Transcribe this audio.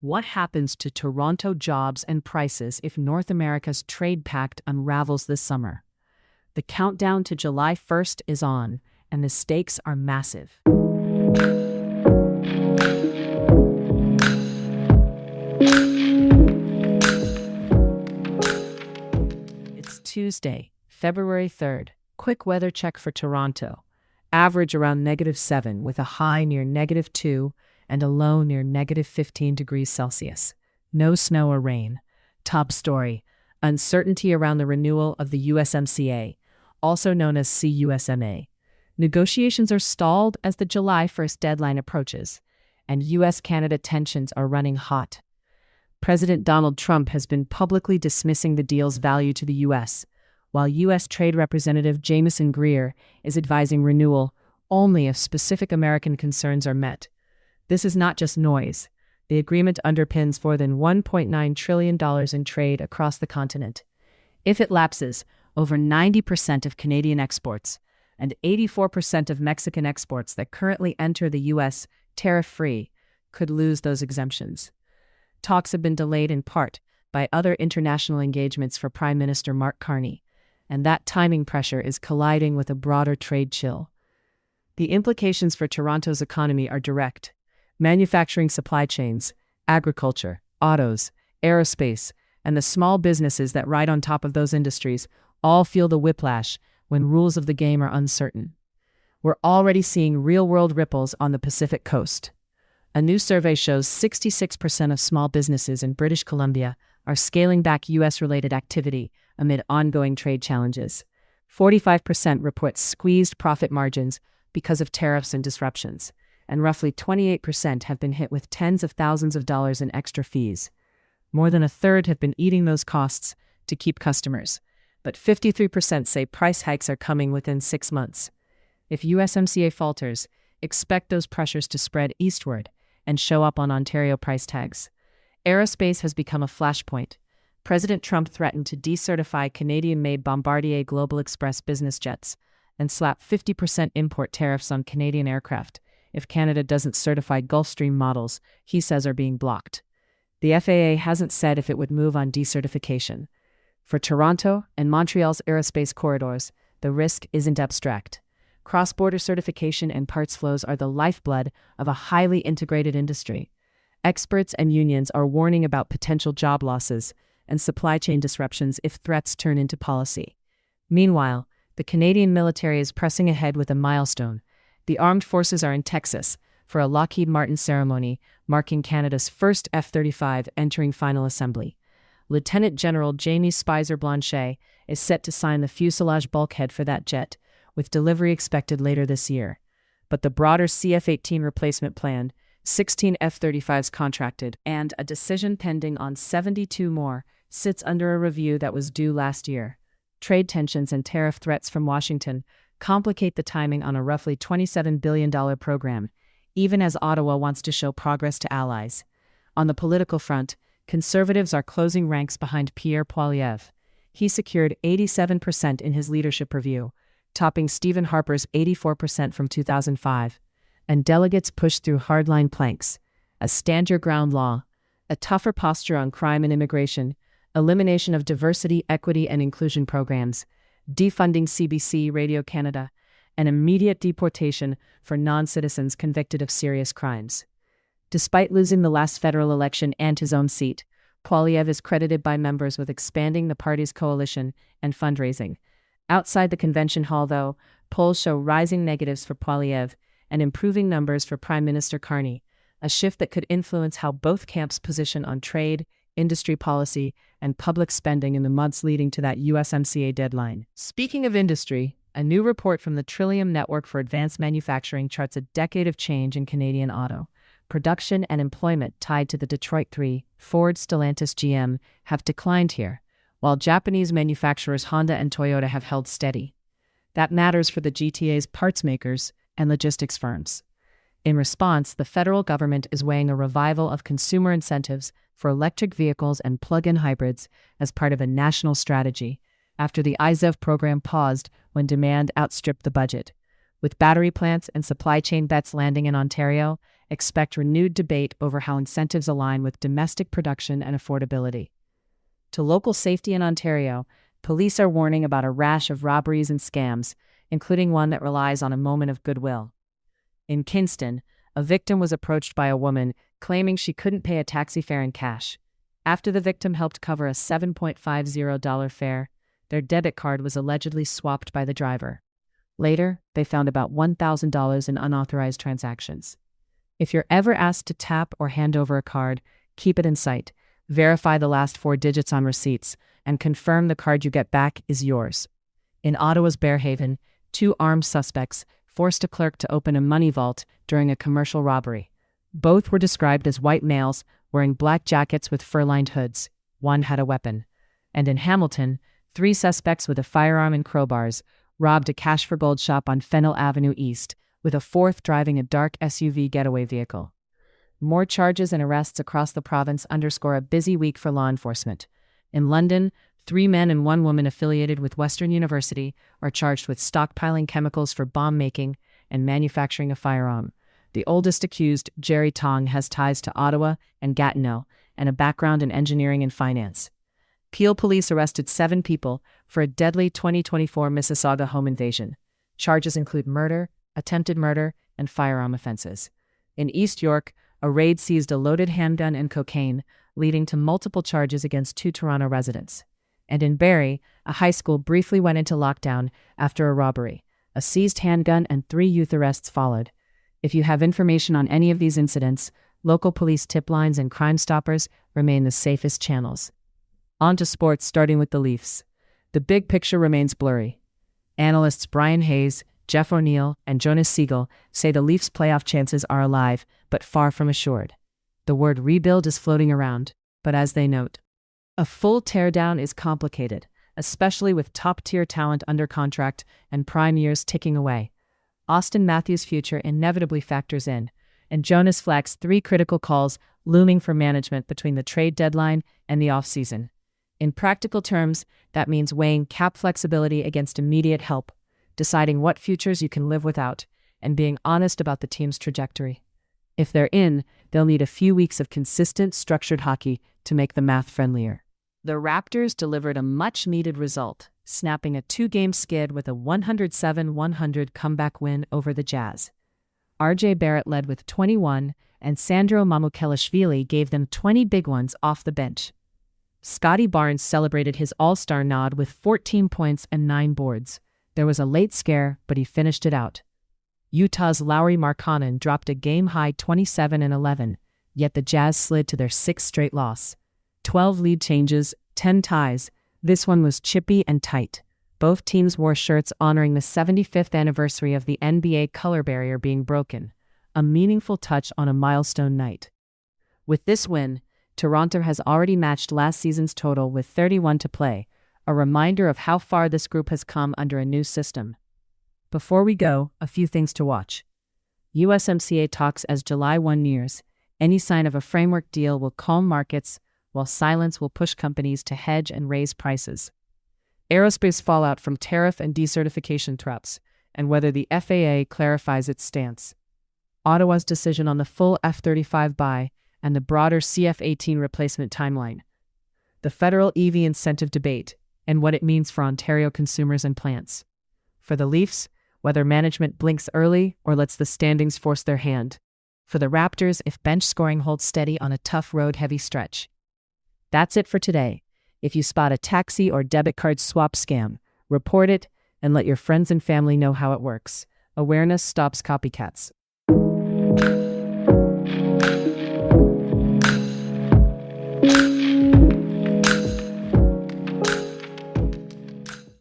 What happens to Toronto jobs and prices if North America's trade pact unravels this summer? The countdown to July 1st is on, and the stakes are massive. It's Tuesday, February 3rd. Quick weather check for Toronto. Average around -7 with a high near -2 and a low near -15 degrees Celsius. No snow or rain. Top story: uncertainty around the renewal of the USMCA, also known as CUSMA. Negotiations are stalled as the July 1st deadline approaches, and U.S. Canada tensions are running hot. President Donald Trump has been publicly dismissing the deal's value to the U.S., while U.S. Trade Representative Jamieson Greer is advising renewal only if specific American concerns are met. This is not just noise. The agreement underpins more than $1.9 trillion in trade across the continent. If it lapses, over 90% of Canadian exports and 84% of Mexican exports that currently enter the U.S. tariff-free could lose those exemptions. Talks have been delayed in part by other international engagements for Prime Minister Mark Carney, and that timing pressure is colliding with a broader trade chill. The implications for Toronto's economy are direct. Manufacturing supply chains, agriculture, autos, aerospace, and the small businesses that ride on top of those industries all feel the whiplash when rules of the game are uncertain. We're already seeing real-world ripples on the Pacific Coast. A new survey shows 66% of small businesses in British Columbia are scaling back U.S.-related activity amid ongoing trade challenges. 45% report squeezed profit margins because of tariffs and disruptions, and roughly 28% have been hit with tens of thousands of dollars in extra fees. More than a third have been eating those costs to keep customers, but 53% say price hikes are coming within 6 months. If USMCA falters, expect those pressures to spread eastward and show up on Ontario price tags. Aerospace has become a flashpoint. President Trump threatened to decertify Canadian-made Bombardier Global Express business jets and slap 50% import tariffs on Canadian aircraft if Canada doesn't certify Gulfstream models he says are being blocked. The FAA hasn't said if it would move on decertification. For Toronto and Montreal's aerospace corridors, the risk isn't abstract. Cross-border certification and parts flows are the lifeblood of a highly integrated industry. Experts and unions are warning about potential job losses and supply chain disruptions if threats turn into policy. Meanwhile, the Canadian military is pressing ahead with a milestone. The armed forces are in Texas for a Lockheed Martin ceremony marking Canada's first F-35 entering final assembly. Lieutenant General Jamie Spicer-Blanchet is set to sign the fuselage bulkhead for that jet, with delivery expected later this year. But the broader CF-18 replacement plan, 16 F-35s contracted, and a decision pending on 72 more, sits under a review that was due last year. Trade tensions and tariff threats from Washington complicate the timing on a roughly $27 billion program, even as Ottawa wants to show progress to allies. On the political front, Conservatives are closing ranks behind Pierre Poilievre. He secured 87% in his leadership review, topping Stephen Harper's 84% from 2005. And delegates push through hardline planks: a stand-your-ground law, a tougher posture on crime and immigration, elimination of diversity, equity, and inclusion programs, defunding CBC Radio Canada, and immediate deportation for non-citizens convicted of serious crimes. Despite losing the last federal election and his own seat, Poilievre is credited by members with expanding the party's coalition and fundraising. Outside the convention hall, though, polls show rising negatives for Poilievre and improving numbers for Prime Minister Carney, a shift that could influence how both camps position on trade, industry policy, and public spending in the months leading to that USMCA deadline. Speaking of industry, a new report from the Trillium Network for Advanced Manufacturing charts a decade of change in Canadian auto. Production and employment tied to the Detroit 3, Ford, Stellantis, GM, have declined here, while Japanese manufacturers Honda and Toyota have held steady. That matters for the GTA's parts makers and logistics firms. In response, the federal government is weighing a revival of consumer incentives for electric vehicles and plug-in hybrids as part of a national strategy, after the IZEV program paused when demand outstripped the budget. With battery plants and supply chain bets landing in Ontario expect renewed debate over how incentives align with domestic production and affordability. To local safety in Ontario, police are warning about a rash of robberies and scams, including one that relies on a moment of goodwill. In Kingston, a victim was approached by a woman claiming she couldn't pay a taxi fare in cash. After the victim helped cover a $7.50 fare, their debit card was allegedly swapped by the driver. Later, they found about $1,000 in unauthorized transactions. If you're ever asked to tap or hand over a card, keep it in sight, verify the last 4 digits on receipts, and confirm the card you get back is yours. In Ottawa's Bearhaven, 2 armed suspects forced a clerk to open a money vault during a commercial robbery. Both were described as white males wearing black jackets with fur-lined hoods. One had a weapon. And in Hamilton, 3 suspects with a firearm and crowbars robbed a cash-for-gold shop on Fennell Avenue East, with a 4th driving a dark SUV getaway vehicle. More charges and arrests across the province underscore a busy week for law enforcement. In London, 3 men and 1 woman affiliated with Western University are charged with stockpiling chemicals for bomb-making and manufacturing a firearm. The oldest accused, Jerry Tong, has ties to Ottawa and Gatineau and a background in engineering and finance. Peel police arrested 7 people for a deadly 2024 Mississauga home invasion. Charges include murder, attempted murder, and firearm offenses. In East York, a raid seized a loaded handgun and cocaine, leading to multiple charges against 2 Toronto residents. And in Barrie, a high school briefly went into lockdown after a robbery. A seized handgun and 3 youth arrests followed. If you have information on any of these incidents, local police tip lines and Crime Stoppers remain the safest channels. On to sports, starting with the Leafs. The big picture remains blurry. Analysts Brian Hayes, Jeff O'Neill, and Jonas Siegel say the Leafs' playoff chances are alive, but far from assured. The word rebuild is floating around, but as they note, a full teardown is complicated, especially with top-tier talent under contract and prime years ticking away. Auston Matthews' future inevitably factors in, and Jonas flags 3 critical calls looming for management between the trade deadline and the offseason. In practical terms, that means weighing cap flexibility against immediate help, deciding what futures you can live without, and being honest about the team's trajectory. If they're in, they'll need a few weeks of consistent, structured hockey to make the math friendlier. The Raptors delivered a much-needed result, snapping a 2-game skid with a 107-100 comeback win over the Jazz. R.J. Barrett led with 21, and Sandro Mamukelashvili gave them 20 big ones off the bench. Scotty Barnes celebrated his all-star nod with 14 points and 9 boards. There was a late scare, but he finished it out. Utah's Lauri Markkanen dropped a game-high 27-11, yet the Jazz slid to their 6th straight loss. 12 lead changes, 10 ties. This one was chippy and tight. Both teams wore shirts honoring the 75th anniversary of the NBA color barrier being broken, a meaningful touch on a milestone night. With this win, Toronto has already matched last season's total with 31 to play, a reminder of how far this group has come under a new system. Before we go, a few things to watch. USMCA talks as July 1 nears. Any sign of a framework deal will calm markets, while silence will push companies to hedge and raise prices. Aerospace fallout from tariff and decertification threats, and whether the FAA clarifies its stance. Ottawa's decision on the full F-35 buy and the broader CF-18 replacement timeline. The federal EV incentive debate, and what it means for Ontario consumers and plants. For the Leafs, whether management blinks early or lets the standings force their hand. For the Raptors, if bench scoring holds steady on a tough road-heavy stretch. That's it for today. If you spot a taxi or debit card swap scam, report it and let your friends and family know how it works. Awareness stops copycats.